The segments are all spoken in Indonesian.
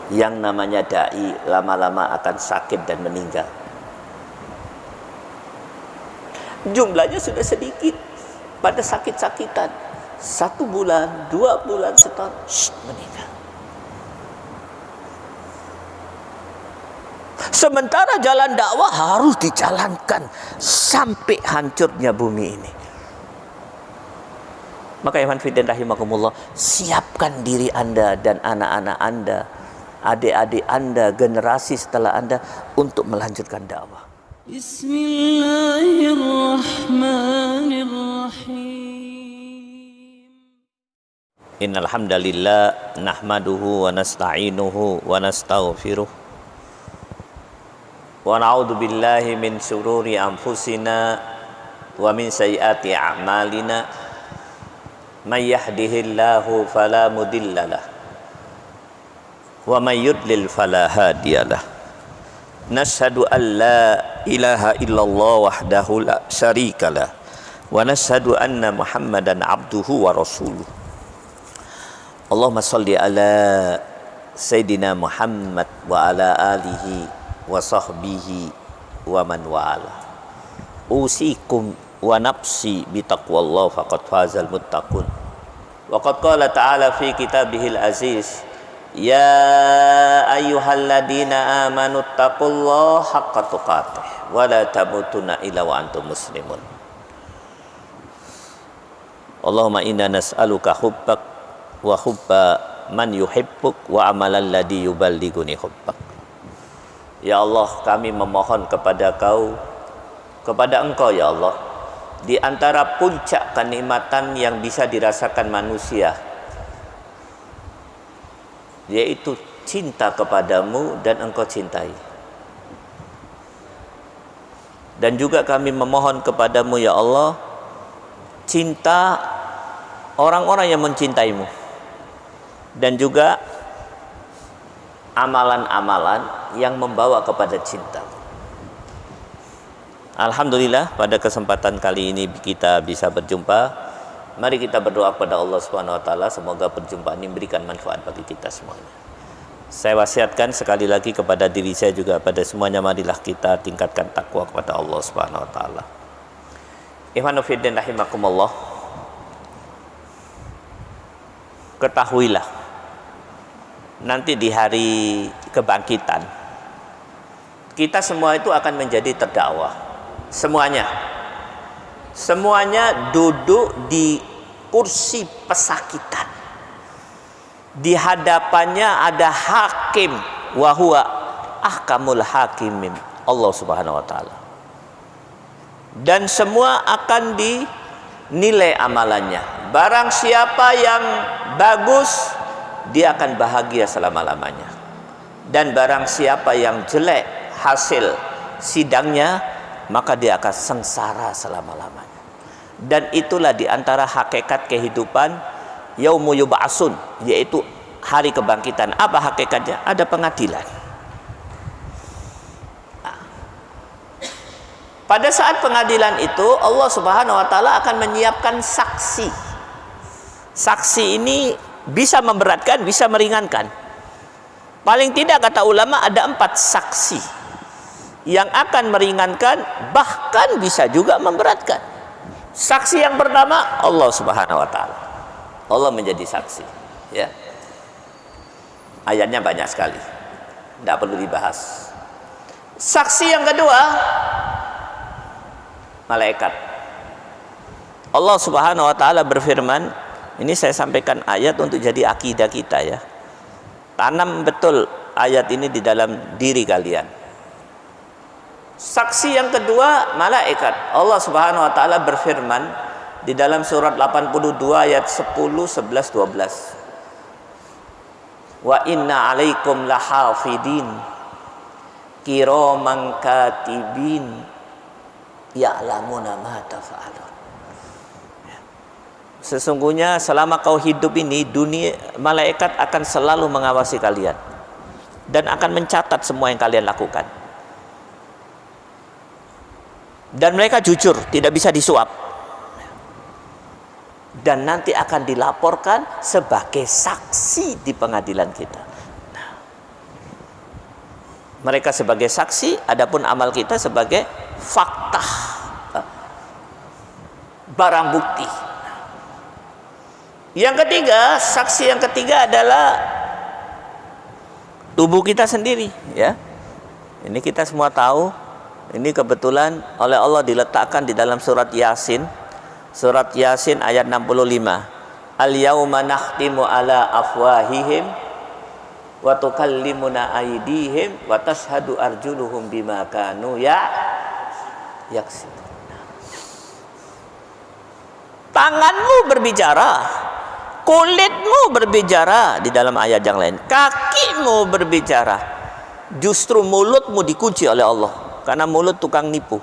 Yang namanya dai lama-lama akan sakit dan meninggal. Jumlahnya sudah sedikit, pada sakit-sakitan, 1 bulan, 2 bulan, setahun, meninggal. Sementara jalan dakwah harus dijalankan sampai hancurnya bumi ini. Maka ikhwan fillah rahimakumullah, siapkan diri Anda dan anak-anak Anda, adik-adik Anda, generasi setelah Anda untuk melanjutkan dakwah. Bismillahirrahmanirrahim. Innal hamdalillah nahmaduhu wa nasta'inuhu wa nastaghfiruh wa na'udzu billahi min syururi anfusina wa min sayyiati a'malina. May yahdihillahu fala mudhillalah wa may yudlil fala hadiyalah. Nashhadu an la ilaha illallah wahdahu la syarikalah wa nashhadu anna Muhammadan abduhu wa rasuluh. Allahumma shalli ala Sayyidina Muhammad wa ala alihi wa sahbihi wa man wa'ala. Usikum wa nafsi bitaqwallah faqad fazal muttaqun. Wa qad qala ta'ala fi kitabihil aziz, ya ayyuhalladzina amanu taqullaha haqqa tuqatih wa la tamutunna illa wa antum muslimun. Allahumma inna nas'aluka hubbak wa hubba man yuhibbuk wa amalan ladzi yuballighuni hubbak. Ya Allah, kami memohon kepada Engkau ya Allah, di antara puncak kenikmatan yang bisa dirasakan manusia, yaitu cinta kepadamu dan Engkau cintai. Dan juga kami memohon kepadamu ya Allah, cinta orang-orang yang mencintaimu, dan juga amalan-amalan yang membawa kepada cinta. Alhamdulillah, pada kesempatan kali ini kita bisa berjumpa. Mari kita berdoa kepada Allah Subhanahu wa taala, semoga perjumpaan ini memberikan manfaat bagi kita semuanya. Saya wasiatkan sekali lagi kepada diri saya juga pada semuanya, marilah kita tingkatkan takwa kepada Allah Subhanahu wa taala. Ikhwanu fiddin rahimakumullah. Ketahuilah, nanti di hari kebangkitan kita semua itu akan menjadi terdakwa. Semuanya duduk di kursi pesakitan. Di hadapannya ada hakim, wa huwa ahkamul hakimin, Allah Subhanahu wa taala. Dan semua akan dinilai amalannya. Barang siapa yang bagus, dia akan bahagia selama-lamanya. Dan barang siapa yang jelek hasil sidangnya, maka dia akan sengsara selama-lamanya. Dan itulah diantara hakikat kehidupan yaumu yub'atsun, yaitu hari kebangkitan. Apa hakikatnya? Ada pengadilan. Pada saat pengadilan itu, Allah Subhanahu wa taala akan menyiapkan saksi. Saksi ini bisa memberatkan, bisa meringankan. Paling tidak kata ulama ada 4 saksi yang akan meringankan, bahkan bisa juga memberatkan. Saksi yang pertama Allah Subhanahu wa taala. Allah menjadi saksi, ya. Ayatnya banyak sekali, tidak perlu dibahas. Saksi yang kedua malaikat. Allah Subhanahu wa taala berfirman, ini saya sampaikan ayat untuk jadi akidah kita ya. Tanam betul ayat ini di dalam diri kalian. Saksi yang kedua malaikat. Allah Subhanahu wa taala berfirman di dalam surat 82 ayat 10, 11, 12. Wa inna alaikum lahafidin kiraman katibin ya'lamuna ma taf'alun. Sesungguhnya selama kau hidup ini, dunia malaikat akan selalu mengawasi kalian dan akan mencatat semua yang kalian lakukan. Dan mereka jujur, tidak bisa disuap. Dan nanti akan dilaporkan sebagai saksi di pengadilan kita. Nah, Mereka sebagai saksi, adapun amal kita sebagai fakta, barang bukti. Yang ketiga, saksi yang ketiga adalah tubuh kita sendiri, ya. Ini kita semua tahu, ini kebetulan oleh Allah diletakkan di dalam surat Yasin. Surat Yasin ayat 65. Al-yauma nakhtimu ala afwahihim wa tukallimuna aydihim wa tashhadu arjuluhum bima kanu yaksibun. Tanganmu berbicara, kulitmu berbicara di dalam ayat yang lain, kakimu berbicara. Justru mulutmu dikunci oleh Allah, karena mulut tukang nipu.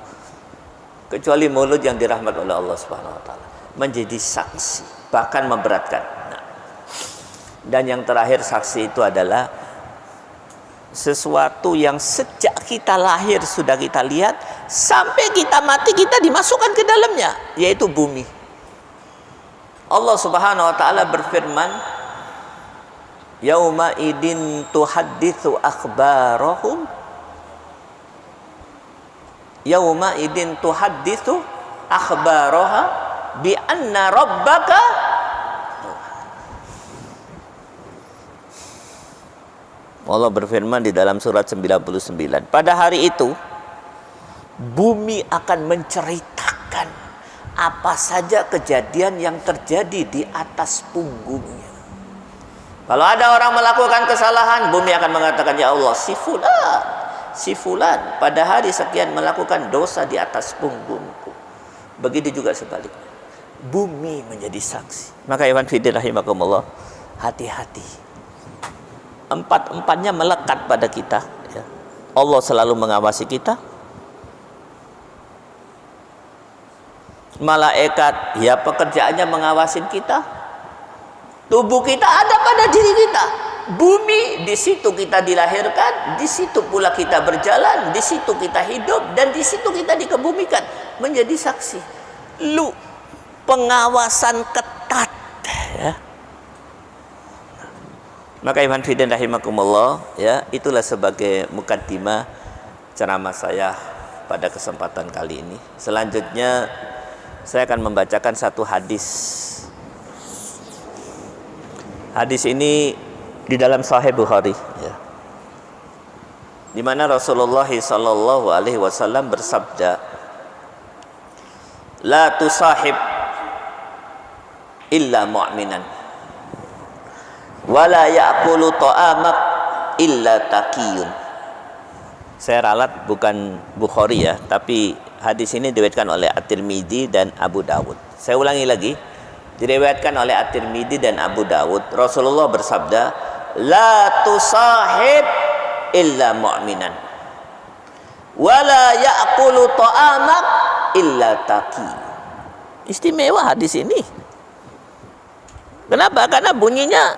Kecuali mulut yang dirahmat oleh Allah Subhanahu wa taala, menjadi saksi, bahkan memberatkan. Dan yang terakhir, saksi itu adalah sesuatu yang sejak kita lahir sudah kita lihat, sampai kita mati kita dimasukkan ke dalamnya, yaitu bumi. Allah Subhanahu wa taala berfirman, yauma idin tuhadditsu akhbarahum, yauma idin tuhadditsu akhbaraha bi anna rabbaka. Allah berfirman di dalam surat 99, pada hari itu bumi akan menceritakan apa saja kejadian yang terjadi di atas punggungnya. Kalau ada orang melakukan kesalahan, bumi akan mengatakan, ya Allah, si fulan pada hari sekian melakukan dosa di atas punggungku. Begitu juga sebaliknya, bumi menjadi saksi. Maka ikhwan fillah rahimakumullah, hati-hati. Empat-empatnya melekat pada kita, ya. Allah selalu mengawasi kita. Malaikat, ya pekerjaannya mengawasin kita. Tubuh kita ada pada diri kita. Bumi, di situ kita dilahirkan, di situ pula kita berjalan, di situ kita hidup, dan di situ kita dikebumikan menjadi saksi. Pengawasan ketat, ya. Maka iman fiddin rahimakumullah, ya, itulah sebagai mukaddimah ceramah saya pada kesempatan kali ini. Selanjutnya saya akan membacakan satu hadis. Hadis ini di dalam Sahih Bukhari, ya, di mana Rasulullah sallallahu alaihi wasallam bersabda, la tusahib illa mu'minan wala ya'kulu ta'amak illa taqiyun. Saya ralat bukan Bukhari, ya, tapi hadis ini diriwayatkan oleh At-Tirmidzi dan Abu Dawud. Saya ulangi lagi, diriwayatkan oleh At-Tirmidzi dan Abu Dawud. Rasulullah bersabda, la tusahib illa mu'minan wala ya'kulu ta'amak illa taqi. Istimewa hadis ini. Kenapa? Karena bunyinya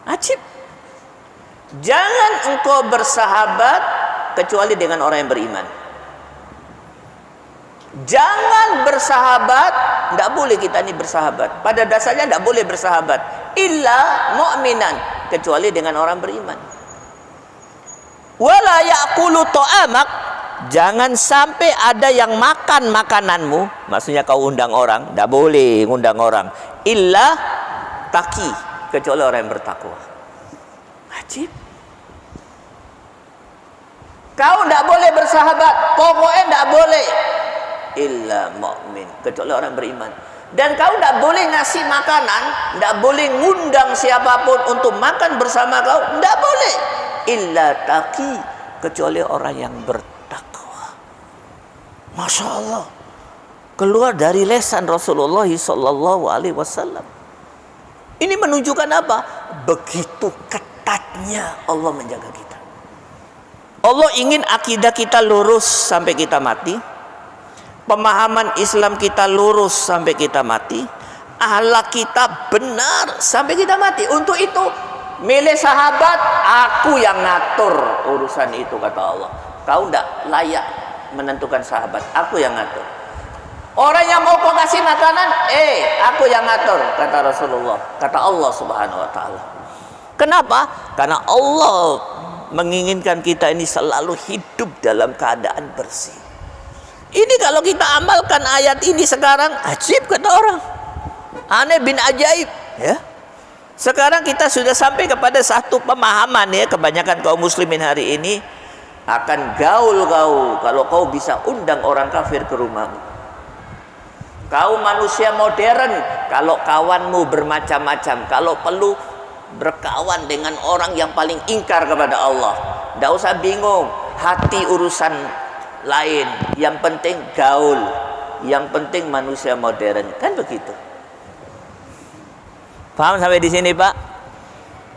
ajib. Jangan engkau bersahabat kecuali dengan orang yang beriman. Jangan bersahabat, tidak boleh kita ini bersahabat. Pada dasarnya tidak boleh bersahabat illa mu'minan, kecuali dengan orang beriman. Wala ya'kulu ta'amak, jangan sampai ada yang makan makananmu. Maksudnya kau undang orang, tidak boleh undang orang illa taqi, kecuali orang yang bertakwa. Ajib. Kau tidak boleh bersahabat, pokoknya tidak boleh illa mu'min, kecuali orang beriman. Dan kau tidak boleh ngasih makanan, tidak boleh ngundang siapapun untuk makan bersama kau, tidak boleh illa taqi, kecuali orang yang bertakwa. Masya Allah, keluar dari lisan Rasulullah sallallahu alaihi wasallam. Ini menunjukkan apa? Begitu ketatnya Allah menjaga kita. Allah ingin akidah kita lurus sampai kita mati, pemahaman Islam kita lurus sampai kita mati, akhlak kita benar sampai kita mati. Untuk itu milih sahabat, aku yang ngatur urusan itu, kata Allah. Kau tidak layak menentukan sahabat, aku yang ngatur. Orang yang mau kau kasih makanan, aku yang ngatur, kata Rasulullah, kata Allah Subhanahu wa taala. Kenapa? Karena Allah menginginkan kita ini selalu hidup dalam keadaan bersih. Ini kalau kita amalkan ayat ini sekarang, ajib kata orang. Aneh bin ajaib, ya. Sekarang kita sudah sampai kepada satu pemahaman, ya, kebanyakan kaum muslimin hari ini akan gaul-gaul kalau kau bisa undang orang kafir ke rumahmu. Kau manusia modern, kalau kawanmu bermacam-macam, kalau perlu berkawan dengan orang yang paling ingkar kepada Allah. Tidak usah bingung, hati urusan lain, yang penting gaul, yang penting manusia modern, kan begitu. Paham sampai di sini, Pak?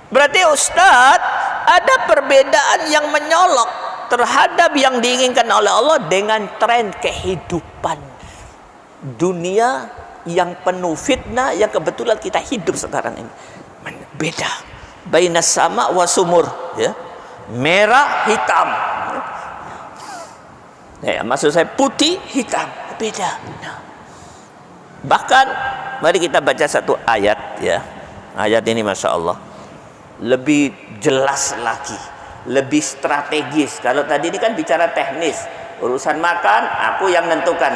Berarti Ustadz, ada perbedaan yang menyolok terhadap yang diinginkan oleh Allah dengan tren kehidupan dunia yang penuh fitnah yang kebetulan kita hidup sekarang ini. Beda. Bainas sama wa sumur, ya. Merah hitam. Ya, maksud saya putih hitam, beda. Nah. Bahkan mari kita baca satu ayat, ya. Ayat ini Masya Allah lebih jelas lagi, lebih strategis. Kalau tadi ini kan bicara teknis, urusan makan aku yang nentukan,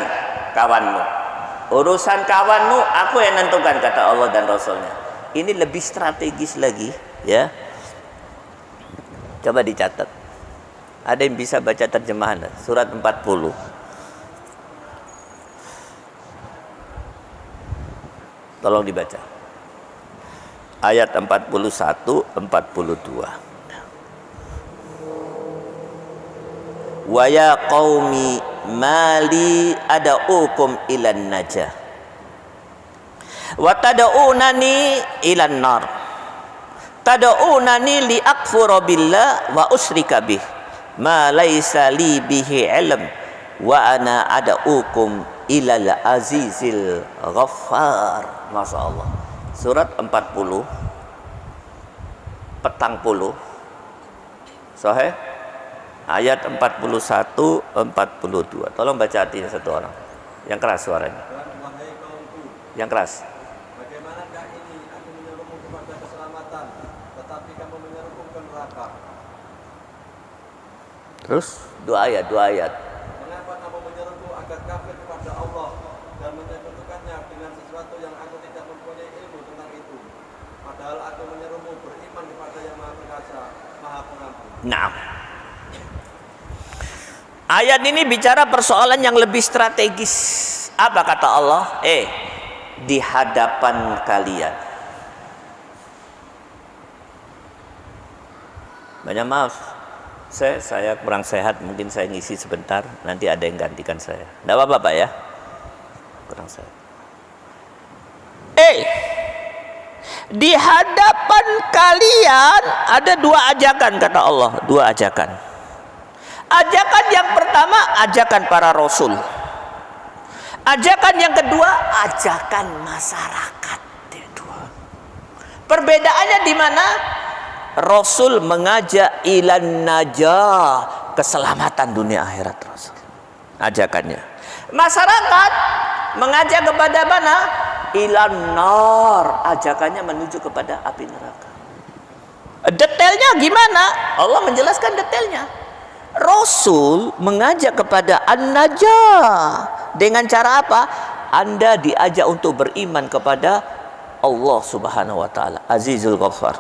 kawanmu. Urusan kawanmu aku yang nentukan, kata Allah dan Rasulnya. Ini lebih strategis lagi, ya. Coba dicatat. Ada yang bisa baca terjemahan surat 40. Tolong dibaca. Ayat 41, 42. Wa ya qaumi mali ad'ukum ilan najah wa tad'unani ilan nar tad'unani li akfura billah wa usyrika bih ma laisa li bihi ilm wa ana ad'ukum ilal azizil ghaffar. Masya Allah. Surat 40 petang puluh Sahih ayat 41 42. Tolong baca artinya satu orang yang keras suaranya, yang keras. Bagaimanakah ini aku menyerumu kepada keselamatan, tetapi kamu menyerumu ke neraka. Terus dua ayat. Mengapa kamu menyeruku agar kafir kepada Allah dan menyekutukannya dengan sesuatu yang aku tidak mempunyai ilmu tentang itu, padahal aku menyerumu beriman kepada yang Maha Perkasa, Maha Pengampun. Nah, ayat ini bicara persoalan yang lebih strategis. Apa kata Allah? Di hadapan kalian. Banyak maaf, saya kurang sehat, mungkin saya ngisi sebentar, nanti ada yang gantikan saya. Tidak apa-apa Pak ya, kurang sehat. Di hadapan kalian ada dua ajakan, kata Allah, dua ajakan. Ajakan yang pertama, ajakan para rasul. Ajakan yang kedua, ajakan masyarakat. Perbedaannya di mana? Rasul mengajak ilan najah, keselamatan dunia akhirat Rasul. Ajakannya. Masyarakat mengajak kepada mana? Ilan nar, ajakannya menuju kepada api neraka. Detailnya gimana? Allah menjelaskan detailnya. Rasul mengajak kepada an-najah dengan cara apa? Anda diajak untuk beriman kepada Allah Subhanahu wa taala, Azizul Ghaffar.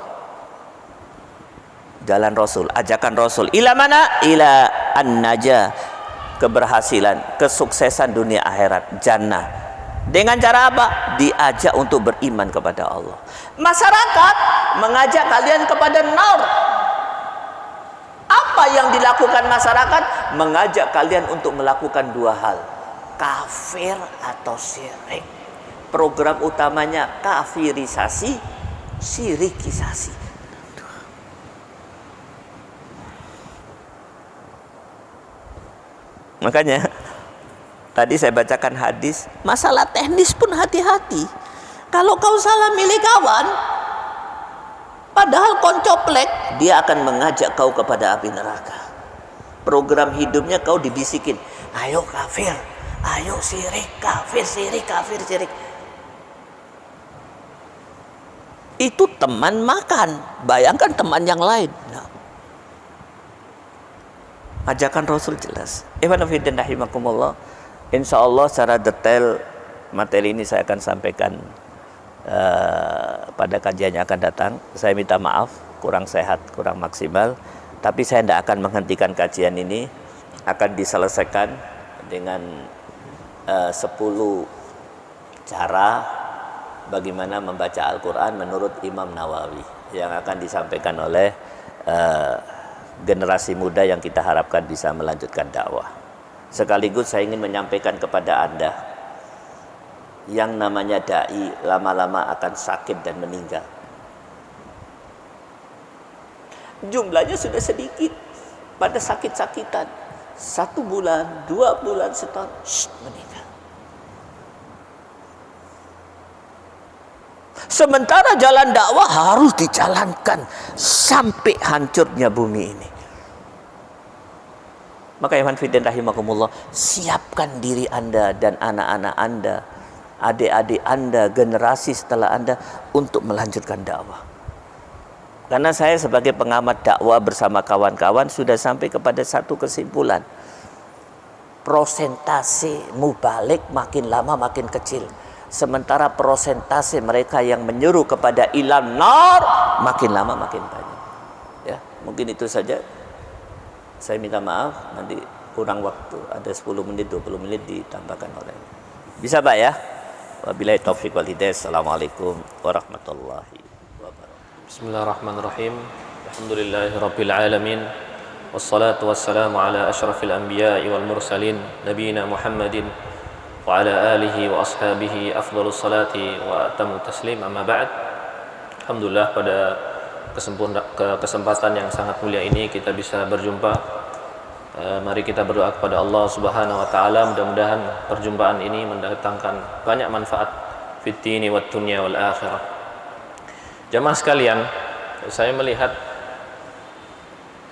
Jalan Rasul, ajakan Rasul. Ila mana? Ila an-najah, keberhasilan, kesuksesan dunia akhirat, jannah. Dengan cara apa? Diajak untuk beriman kepada Allah. Masyarakat mengajak kalian kepada nar. Apa yang dilakukan masyarakat? Mengajak kalian untuk melakukan dua hal, kafir atau syirik. Program utamanya kafirisasi, syirikisasi. Makanya tadi saya bacakan hadis, masalah teknis pun hati-hati. Kalau kau salah milih kawan, padahal koncoplek, dia akan mengajak kau kepada api neraka. Program hidupnya kau dibisikin, ayo kafir, ayo syirik, kafir, syirik, kafir, syirik. Itu teman makan, bayangkan teman yang lain. Nah, Ajakan Rasul jelas. Ikhwan fillah rahimakumullah. Insya Allah secara detail materi ini saya akan sampaikan pada kajian yang akan datang. Saya minta maaf, kurang sehat, kurang maksimal. Tapi saya tidak akan menghentikan kajian ini. Akan diselesaikan dengan 10 cara bagaimana membaca Al-Quran menurut Imam Nawawi, yang akan disampaikan oleh generasi muda yang kita harapkan bisa melanjutkan dakwah. Sekaligus saya ingin menyampaikan kepada Anda, yang namanya da'i lama-lama akan sakit dan meninggal. Jumlahnya sudah sedikit, pada sakit-sakitan 1 bulan, 2 bulan, setahun, meninggal. Sementara jalan dakwah harus dijalankan sampai hancurnya bumi ini. Maka ikhwan fillah rahimakumullah, siapkan diri Anda dan anak-anak Anda, adik-adik Anda, generasi setelah Anda untuk melanjutkan dakwah. Karena saya sebagai pengamat dakwah bersama kawan-kawan sudah sampai kepada satu kesimpulan. Prosentase mubalik makin lama makin kecil. Sementara prosentase mereka yang menyuruh kepada ilan nar makin lama makin banyak. Ya, mungkin itu saja. Saya minta maaf, nanti kurang waktu, ada 10 menit, 20 menit ditambahkan oleh. Bisa Pak ya? Wabillahi taufiq wal hidayah. Assalamualaikum warahmatullahi wabarakatuh. Bismillahirrahmanirrahim. Alhamdulillahirabbil alamin. Wassalatu wassalamu ala asyrafil anbiya'i wal mursalin nabiyina Muhammadin wa ala alihi wa ashabihi afdhalus salati wa atammu taslim, amma ba'd. Alhamdulillah, pada kesempatan yang sangat mulia ini kita bisa berjumpa. Mari kita berdoa kepada Allah Subhanahu wa taala, mudah-mudahan perjumpaan ini mendatangkan banyak manfaat fid dini wad dunya wal akhirah. Jamaah sekalian, saya melihat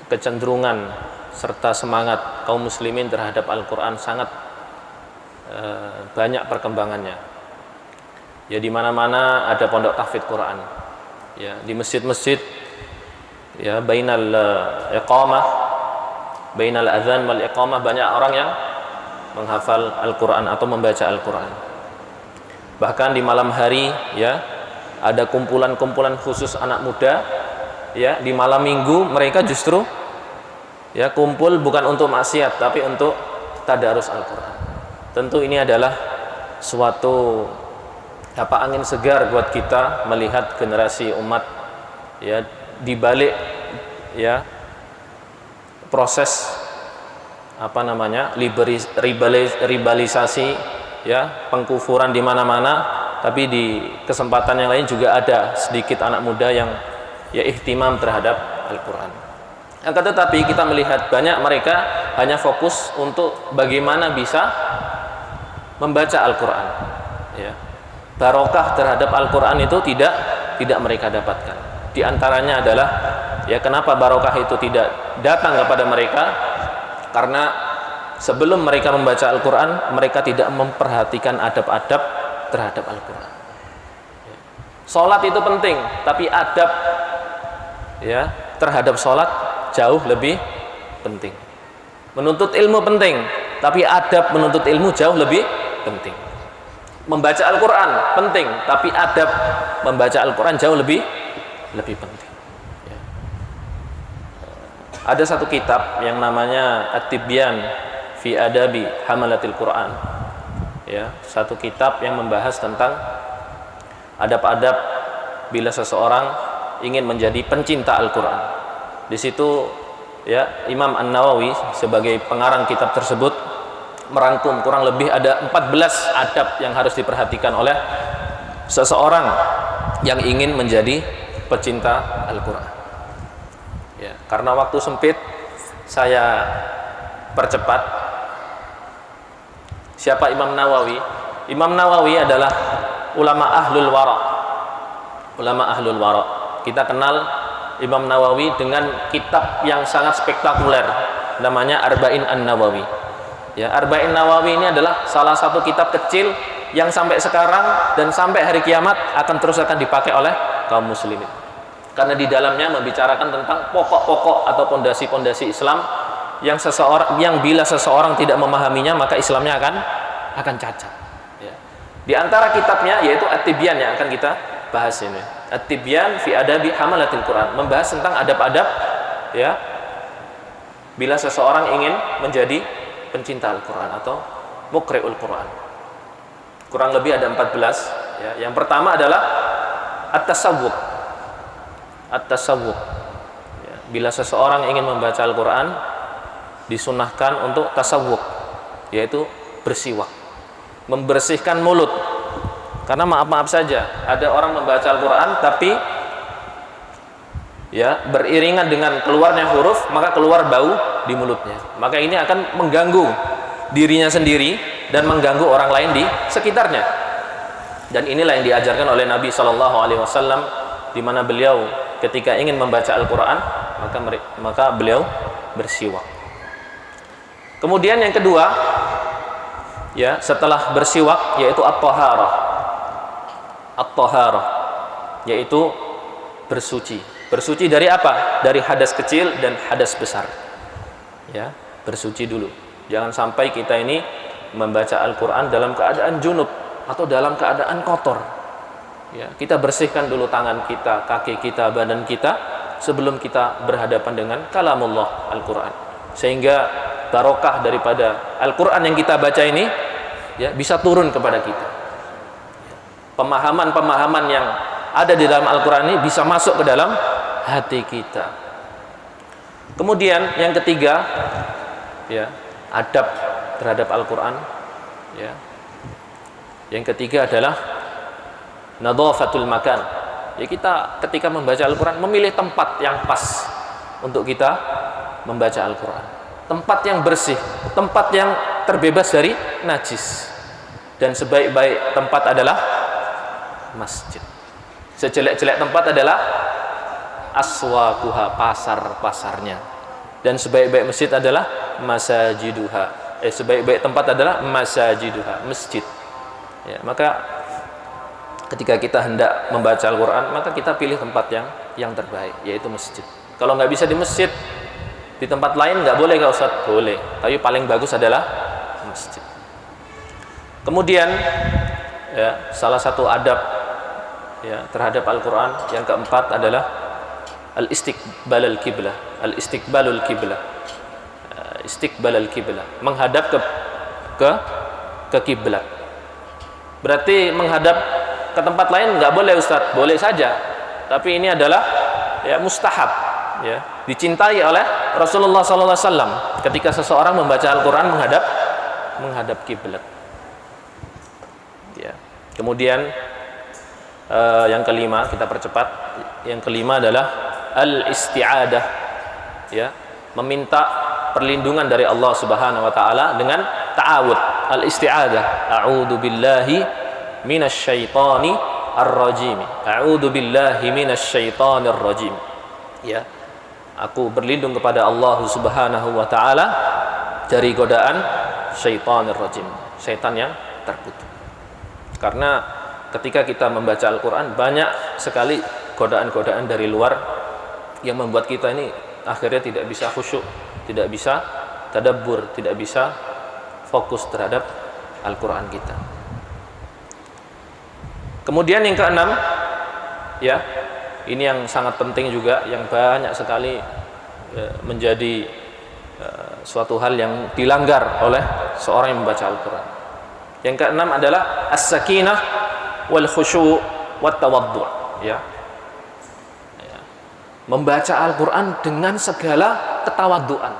kecenderungan serta semangat kaum muslimin terhadap Al-Qur'an sangat banyak perkembangannya. Ya, di mana-mana ada pondok tahfidz Quran. Ya, di masjid-masjid, ya, bainal adzan wal iqamah banyak orang yang menghafal Al-Qur'an atau membaca Al-Qur'an. Bahkan di malam hari, ya, ada kumpulan-kumpulan khusus anak muda, ya, di malam minggu mereka justru, ya, kumpul bukan untuk maksiat tapi untuk tadarus Al-Qur'an. Tentu ini adalah suatu angin segar buat kita melihat generasi umat, ya, di balik, ya, proses ribalisasi, ya, pengkufuran di mana-mana, tapi di kesempatan yang lain juga ada sedikit anak muda yang, ya, ihtimam terhadap Al-Qur'an. Akan tetapi kita melihat banyak mereka hanya fokus untuk bagaimana bisa membaca Al-Qur'an, ya. Barokah terhadap Al-Qur'an itu tidak mereka dapatkan. Di antaranya adalah, ya, kenapa barokah itu tidak datang kepada mereka? Karena sebelum mereka membaca Al-Qur'an, mereka tidak memperhatikan adab-adab terhadap Al-Qur'an. Ya. Salat itu penting, tapi adab, ya, terhadap salat jauh lebih penting. Menuntut ilmu penting, tapi adab menuntut ilmu jauh lebih penting. Membaca Al-Qur'an penting, tapi adab membaca Al-Qur'an jauh lebih penting. Ya. Ada satu kitab yang namanya At-Tibyan fi Adabi Hamalatil Qur'an. Ya, satu kitab yang membahas tentang adab-adab bila seseorang ingin menjadi pencinta Al-Qur'an. Di situ, ya, Imam An-Nawawi sebagai pengarang kitab tersebut merangkum kurang lebih ada 14 adab yang harus diperhatikan oleh seseorang yang ingin menjadi pecinta Al-Qur'an. Ya, karena waktu sempit, saya percepat. Siapa Imam Nawawi? Imam Nawawi adalah ulama ahlul wara. Ulama ahlul wara. Kita kenal Imam Nawawi dengan kitab yang sangat spektakuler, namanya Arba'in An-Nawawi. Ya, Arba'in Nawawi ini adalah salah satu kitab kecil yang sampai sekarang dan sampai hari kiamat akan dipakai oleh kaum muslimin. Karena di dalamnya membicarakan tentang pokok-pokok atau pondasi-pondasi Islam yang bila seseorang tidak memahaminya maka Islamnya akan cacat. Ya. Di antara kitabnya yaitu At-Tibyan yang akan kita bahas ini. At-Tibyan fi adabi hamalatil Quran, membahas tentang adab-adab ya bila seseorang ingin menjadi pencinta Al-Quran atau muqri'ul Quran. Kurang lebih ada 14 ya. Yang pertama adalah at-tasawwuq. At-tasawwuq. Ya. Bila seseorang ingin membaca Al-Quran disunahkan untuk tasawwuq, yaitu bersiwak, membersihkan mulut. Karena maaf saja, ada orang membaca Al-Quran tapi ya beriringan dengan keluarnya huruf, maka keluar bau di mulutnya. Maka ini akan mengganggu dirinya sendiri dan mengganggu orang lain di sekitarnya. Dan inilah yang diajarkan oleh Nabi SAW, di mana beliau ketika ingin membaca Al-Quran maka beliau bersiwak. Kemudian yang kedua, ya setelah bersiwak, yaitu at-taharah. At-taharah yaitu bersuci. Bersuci dari apa? Dari hadas kecil dan hadas besar. Ya, bersuci dulu. Jangan sampai kita ini membaca Al-Quran dalam keadaan junub atau dalam keadaan kotor. Ya, kita bersihkan dulu tangan kita, kaki kita, badan kita sebelum kita berhadapan dengan kalamullah Al-Quran. Sehingga barokah daripada Al-Quran yang kita baca ini ya bisa turun kepada kita. Pemahaman-pemahaman yang ada di dalam Al-Quran ini bisa masuk ke dalam hati kita. Kemudian yang ketiga, ya, adab terhadap Al-Quran. Ya. Yang ketiga adalah nadhafatul makan. Ya, kita ketika membaca Al-Quran memilih tempat yang pas untuk kita membaca Al-Quran. Tempat yang bersih, tempat yang terbebas dari najis. Dan sebaik-baik tempat adalah masjid. Sejelek-jelek tempat adalah aswaquha, pasar-pasarnya. Dan sebaik-baik masjid adalah masajiduha. Sebaik-baik tempat adalah masajiduha, masjid. Ya, maka ketika kita hendak membaca Al-Quran, maka kita pilih tempat yang terbaik, yaitu masjid. Kalau nggak bisa di masjid, di tempat lain nggak boleh, nggak Ustaz? Boleh, tapi paling bagus adalah masjid. Kemudian ya, salah satu adab ya terhadap Al-Quran yang keempat adalah al-istiqbalul kiblah. Al-istiqbalul kiblah, istiqbalul kiblah, menghadap ke kiblat. Berarti menghadap ke tempat lain nggak boleh Ustaz? Boleh saja, tapi ini adalah ya mustahab, ya dicintai oleh Rasulullah SAW ketika seseorang membaca Al-Quran menghadap kiblat. Ya. Kemudian yang kelima, kita percepat. Yang kelima adalah al-isti'adah, ya, meminta perlindungan dari Allah Subhanahu wa taala dengan ta'awud. Al-isti'adah, a'udzu billahi minasyaitani ar-rajim. A'udzu billahi minasyaithanir rajim. Ya. Aku berlindung kepada Allah Subhanahu wa taala dari godaan syaitanir rajim, syaitan yang terkutuk. Karena ketika kita membaca Al-Quran banyak sekali godaan-godaan dari luar yang membuat kita ini akhirnya tidak bisa khusyuk, tidak bisa tadabbur, tidak bisa fokus terhadap Al-Quran kita. Kemudian yang keenam, ya, ini yang sangat penting juga, yang banyak sekali menjadi suatu hal yang dilanggar oleh seorang yang membaca Al-Quran. Yang keenam adalah as-sakinah wal khusyu' wat tawaddu', ya. Membaca Al-Quran dengan segala ketawaduan.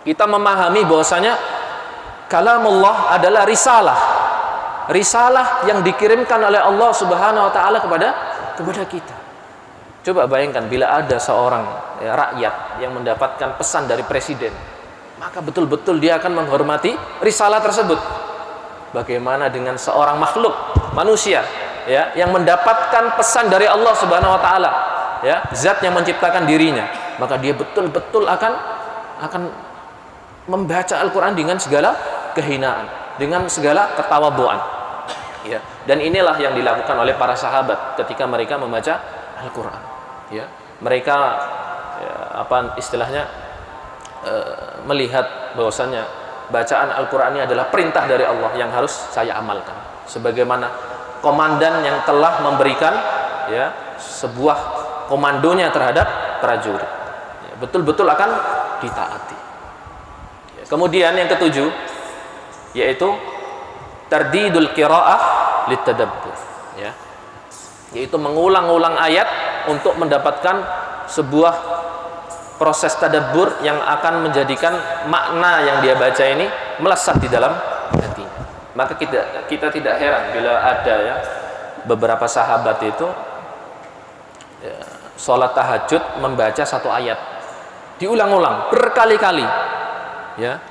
Kita memahami bahwasanya kalamullah adalah risalah. Risalah yang dikirimkan oleh Allah Subhanahu wa taala kepada kita. Coba bayangkan bila ada seorang rakyat yang mendapatkan pesan dari presiden, maka betul-betul dia akan menghormati risalah tersebut. Bagaimana dengan seorang makhluk manusia, ya, yang mendapatkan pesan dari Allah Subhanahu wa taala, ya, zat yang menciptakan dirinya, maka dia betul-betul akan membaca Al-Quran dengan segala kehinaan, dengan segala ketawaduan, ya. Dan inilah yang dilakukan oleh para sahabat ketika mereka membaca Al-Quran, ya. Mereka ya, apa istilahnya, melihat bahwasanya bacaan Al-Quran ini adalah perintah dari Allah yang harus saya amalkan, sebagaimana komandan yang telah memberikan ya sebuah komandonya terhadap prajurit, ya, betul-betul akan ditaati. Ya, kemudian yang ketujuh yaitu tardidul qiraah litadabbur, ya, yaitu mengulang-ulang ayat untuk mendapatkan sebuah proses tadabbur yang akan menjadikan makna yang dia baca ini melesat di dalam hatinya. Maka kita tidak heran bila ada ya beberapa sahabat itu ya, sholat tahajud membaca satu ayat diulang-ulang berkali-kali, ya.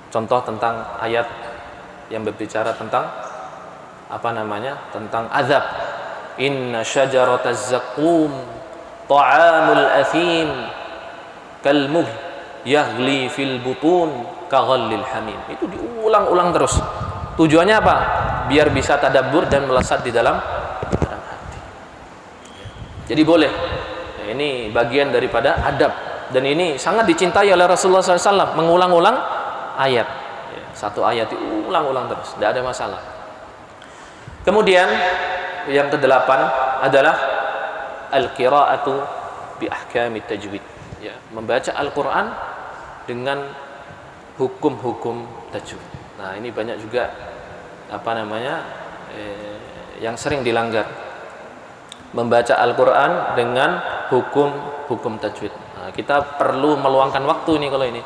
Contoh tentang ayat yang berbicara tentang tentang azab. Inna syajarataz zaqqum ta'amul athim kalmuh yaghli fil butun kaghallil hamim. Itu diulang-ulang terus. Tujuannya apa? Biar bisa tadabbur dan melesat di dalam hati. Jadi boleh. Ya, ini bagian daripada adab, dan ini sangat dicintai oleh Rasulullah SAW, mengulang-ulang ayat. Ya, satu ayat diulang-ulang terus, tidak ada masalah. Kemudian yang kedelapan adalah al-qira'atu bi ahkamit tajwid. Ya, membaca Al-Quran dengan hukum-hukum tajwid. Nah, ini banyak juga yang sering dilanggar. Membaca Al-Quran dengan hukum-hukum tajwid. Nah, kita perlu meluangkan waktu nih kalau ini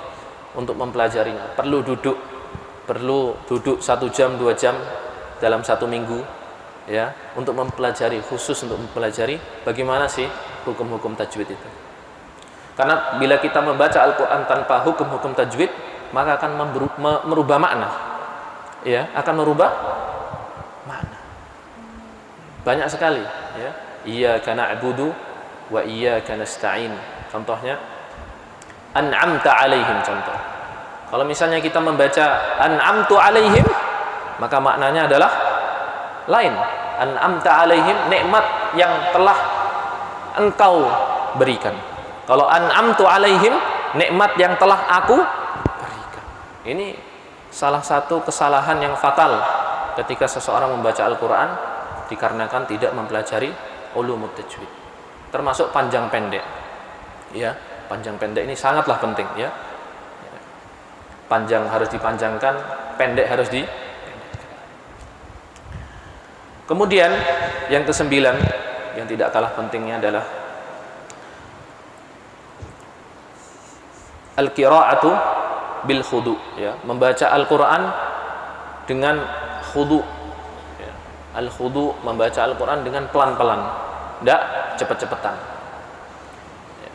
untuk mempelajarinya. Perlu duduk 1 jam 2 jam dalam 1 minggu, ya, untuk mempelajari, khusus untuk mempelajari bagaimana sih hukum-hukum tajwid itu. Karena bila kita membaca Al-Quran tanpa hukum-hukum tajwid, maka akan merubah makna, ya, akan merubah makna banyak sekali, ya. Iyyaka na'budu wa iyyaka nasta'in. Contohnya an'amta alaihim, contoh. Kalau misalnya kita membaca an'amtu alaihim, maka maknanya adalah lain. An'amta alaihim, nikmat yang telah engkau berikan. Kalau an'amtu alaihim, nikmat yang telah aku berikan. Ini salah satu kesalahan yang fatal ketika seseorang membaca Al-Quran dikarenakan tidak mempelajari ulumut tajwid, termasuk panjang pendek. Ya, panjang pendek ini sangatlah penting, ya. Panjang harus dipanjangkan, pendek harus Kemudian yang kesembilan yang tidak kalah pentingnya adalah al-qira'atu bil khudu, ya, membaca Al-Quran dengan khudu, ya. Al-khudu, membaca Al-Quran dengan pelan-pelan, tidak cepat-cepatan, ya.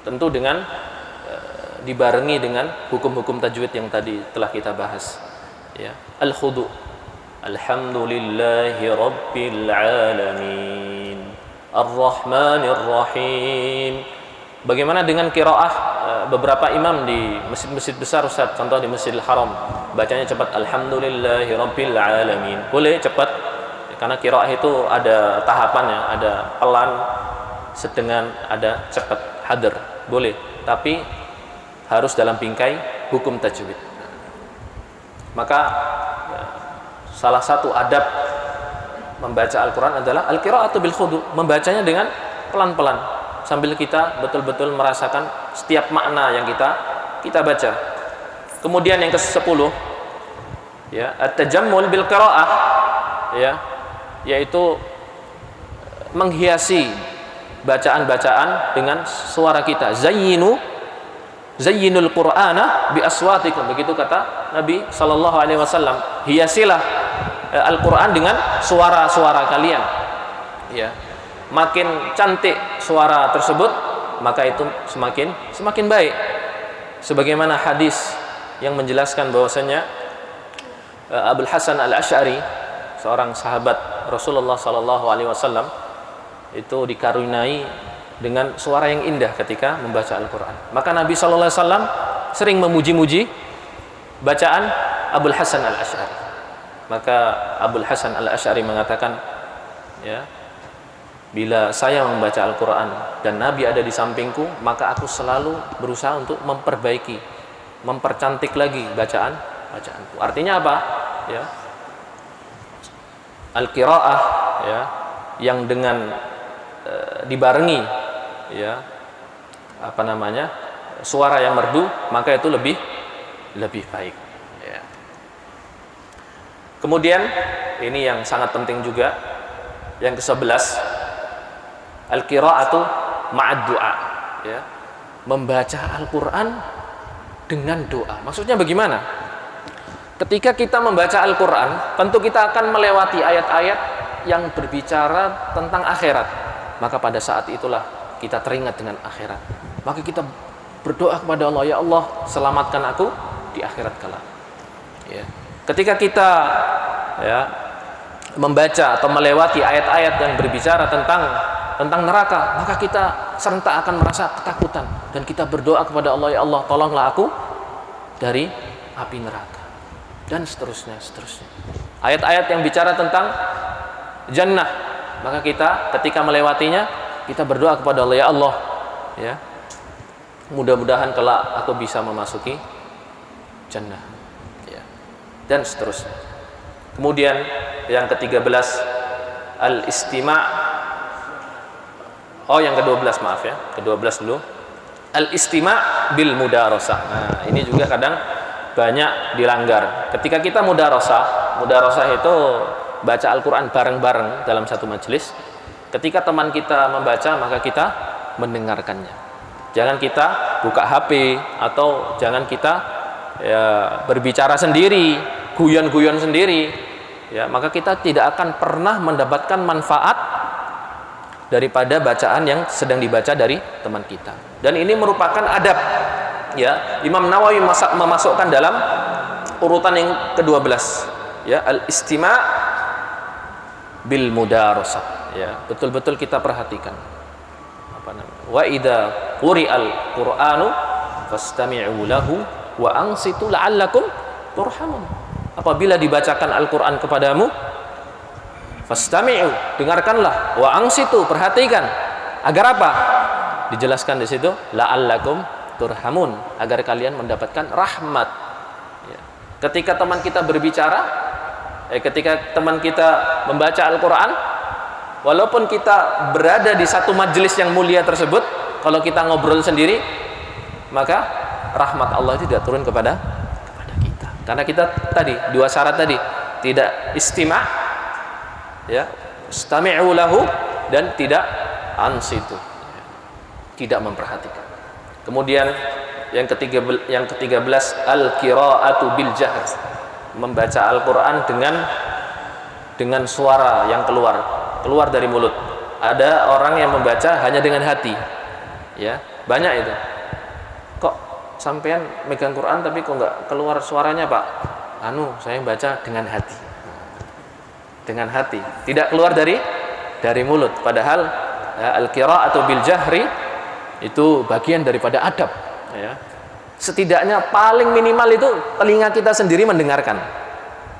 Tentu dengan dibarengi dengan hukum-hukum tajwid yang tadi telah kita bahas, ya. Al-khudu, alhamdulillahi rabbil alamin ar-rahmanir rahim. Bagaimana dengan qiraah beberapa imam di masjid-masjid besar, Ustaz? Contoh di Masjidil Haram, bacanya cepat, alhamdulillahi rabbil alamin. Boleh cepat, karena qiraah itu ada tahapannya, ada pelan, sedang, ada cepat, hadr. Boleh, tapi harus dalam bingkai hukum tajwid. Maka salah satu adab membaca Al-Quran adalah al-qira'atu bil khudu, membacanya dengan pelan-pelan sambil kita betul-betul merasakan setiap makna yang kita baca. Kemudian yang ke-10, ya, at-tajammul bil qira'ah, ya, yaitu menghiasi bacaan-bacaan dengan suara kita. Zayyinul Qur'ana bi aswatikum, begitu kata Nabi sallallahu alaihi wasallam. Hiasilah Al-Qur'an dengan suara-suara kalian, ya. Makin cantik suara tersebut, maka itu semakin baik. Sebagaimana hadis yang menjelaskan bahwasanya Abul Hasan Al-Asy'ari, seorang sahabat Rasulullah sallallahu alaihi wasallam, itu dikaruniai dengan suara yang indah ketika membaca Al-Quran. Maka Nabi sallallahu alaihi wasallam sering memuji-muji bacaan Abul Hasan Al-Asy'ari. Maka Abul Hasan Al-Asy'ari mengatakan, ya, Bila saya membaca Al-Quran dan Nabi ada di sampingku, maka aku selalu berusaha untuk memperbaiki, mempercantik lagi bacaanku. Artinya apa? Ya, al-qiraah, ya, yang dengan dibarengi, ya, apa namanya, suara yang merdu, maka itu lebih baik. Ya. Kemudian ini yang sangat penting juga, yang ke-11, al-qiraatu ma'ad du'a, ya. Membaca Al-Qur'an dengan doa. Maksudnya bagaimana? Ketika kita membaca Al-Qur'an, tentu kita akan melewati ayat-ayat yang berbicara tentang akhirat. Maka pada saat itulah kita teringat dengan akhirat. Maka kita berdoa kepada Allah, ya Allah, selamatkan aku di akhirat kelak. Ya. Ketika kita, ya, membaca atau melewati ayat-ayat yang berbicara tentang neraka, maka kita serentak akan merasa ketakutan dan kita berdoa kepada Allah, ya Allah, tolonglah aku dari api neraka, dan seterusnya. Ayat-ayat yang bicara tentang jannah, maka kita ketika melewatinya kita berdoa kepada Allah, ya Allah, ya, mudah-mudahan kelak aku bisa memasuki jannah, ya, dan seterusnya. Kemudian yang ke-13, al-istima'. Yang ke-12, maaf ya, ke-12 dulu. Al-istima' bil mudarasah. Nah, ini juga kadang banyak dilanggar. Ketika kita mudarasah itu baca Al-Qur'an bareng-bareng dalam satu majelis. Ketika teman kita membaca, maka kita mendengarkannya. Jangan kita buka HP, atau jangan kita, ya, berbicara sendiri, guyon-guyon sendiri. Ya, maka kita tidak akan pernah mendapatkan manfaat daripada bacaan yang sedang dibaca dari teman kita. Dan ini merupakan adab, ya. Imam Nawawi memasukkan dalam urutan yang ke-12, ya, al-istima' bil mudarasah, ya. Betul-betul kita perhatikan. Apa namanya? Wa idza quri'al Qur'anu fastami'u lahu wa ansitu la'allakum turhamun. Apabila dibacakan Al-Qur'an kepadamu, fastami'u, dengarkanlah, wa ansitu, perhatikan. Agar apa? Dijelaskan di situ, la'allakum turhamun, agar kalian mendapatkan rahmat. Ya. Ketika teman kita berbicara, ketika teman kita membaca Al-Qur'an, walaupun kita berada di satu majelis yang mulia tersebut, kalau kita ngobrol sendiri, maka rahmat Allah itu tidak turun kepada kita. Karena kita tadi, dua syarat tadi, tidak istima', ya, istami'u lahu, dan tidak ansitu, tidak memperhatikan. Kemudian yang ke-13 al-qira'atu bil jahr, membaca Al-Qur'an dengan suara yang keluar dari mulut. Ada orang yang membaca hanya dengan hati, ya, banyak itu. Kok sampean megang Quran tapi kok nggak keluar suaranya, Pak? Saya baca dengan hati. Dengan hati, tidak keluar dari mulut. Padahal, ya, al-qira'atu bil jahri itu bagian daripada adab, ya. Setidaknya paling minimal itu telinga kita sendiri mendengarkan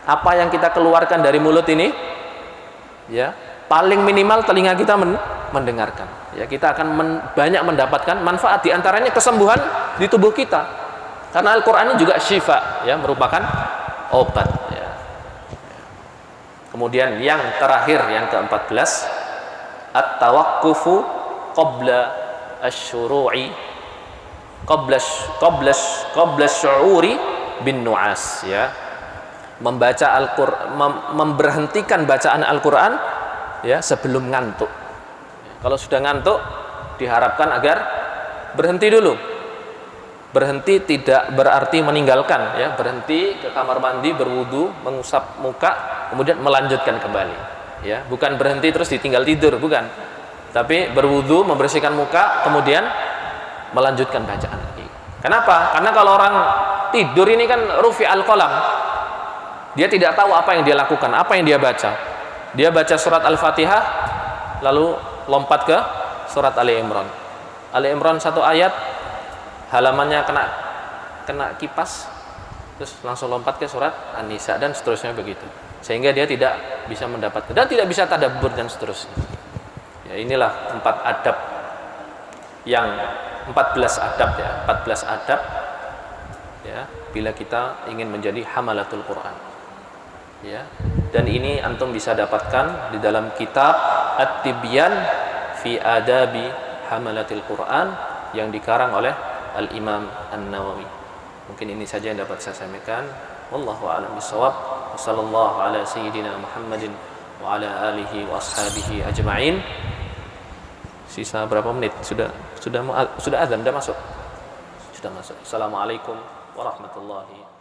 apa yang kita keluarkan dari mulut ini, ya. Paling minimal telinga kita mendengarkan, ya. Kita akan banyak mendapatkan manfaat, diantaranya kesembuhan di tubuh kita, karena Al-Qur'an ini juga syifa, ya, merupakan obat, ya. Kemudian yang terakhir, yang ke-14, at-tawaqqufu qabla asy-syuru'i qabla syu'uri bin nu'as, ya. Membaca Al-Qur'an, memberhentikan bacaan Al-Qur'an, ya, sebelum ngantuk. Kalau sudah ngantuk, diharapkan agar berhenti dulu. Berhenti tidak berarti meninggalkan, ya, berhenti ke kamar mandi, berwudu, mengusap muka, kemudian melanjutkan kembali, ya. Bukan berhenti terus ditinggal tidur, bukan. Tapi berwudu, membersihkan muka, kemudian melanjutkan bacaan lagi. Kenapa? Karena kalau orang tidur ini kan rufi al-qalam. Dia tidak tahu apa yang dia lakukan, apa yang dia baca. Dia baca surat Al-Fatihah, lalu lompat ke surat Ali Imran. Ali Imran satu ayat, halamannya kena kipas, terus langsung lompat ke surat An-Nisa, dan seterusnya begitu. Sehingga dia tidak bisa mendapatkan dan tidak bisa tadabbur dan seterusnya. Ya, inilah 4 adab yang 14 adab ya, 14 adab ya bila kita ingin menjadi hamalatul Quran. Ya. Dan ini antum bisa dapatkan di dalam kitab At-Tibyan fi Adabi Hamalatil Quran yang dikarang oleh Al-Imam An-Nawawi. Mungkin ini saja yang dapat saya sampaikan. Wallahu a'lam bishawab. Wassallallahu ala sayyidina Muhammadin wa ala alihi wa ashabihi ajma'in. Sisa berapa menit? Sudah azan, sudah masuk. Sudah masuk. Assalamualaikum warahmatullahi wabarakatuh.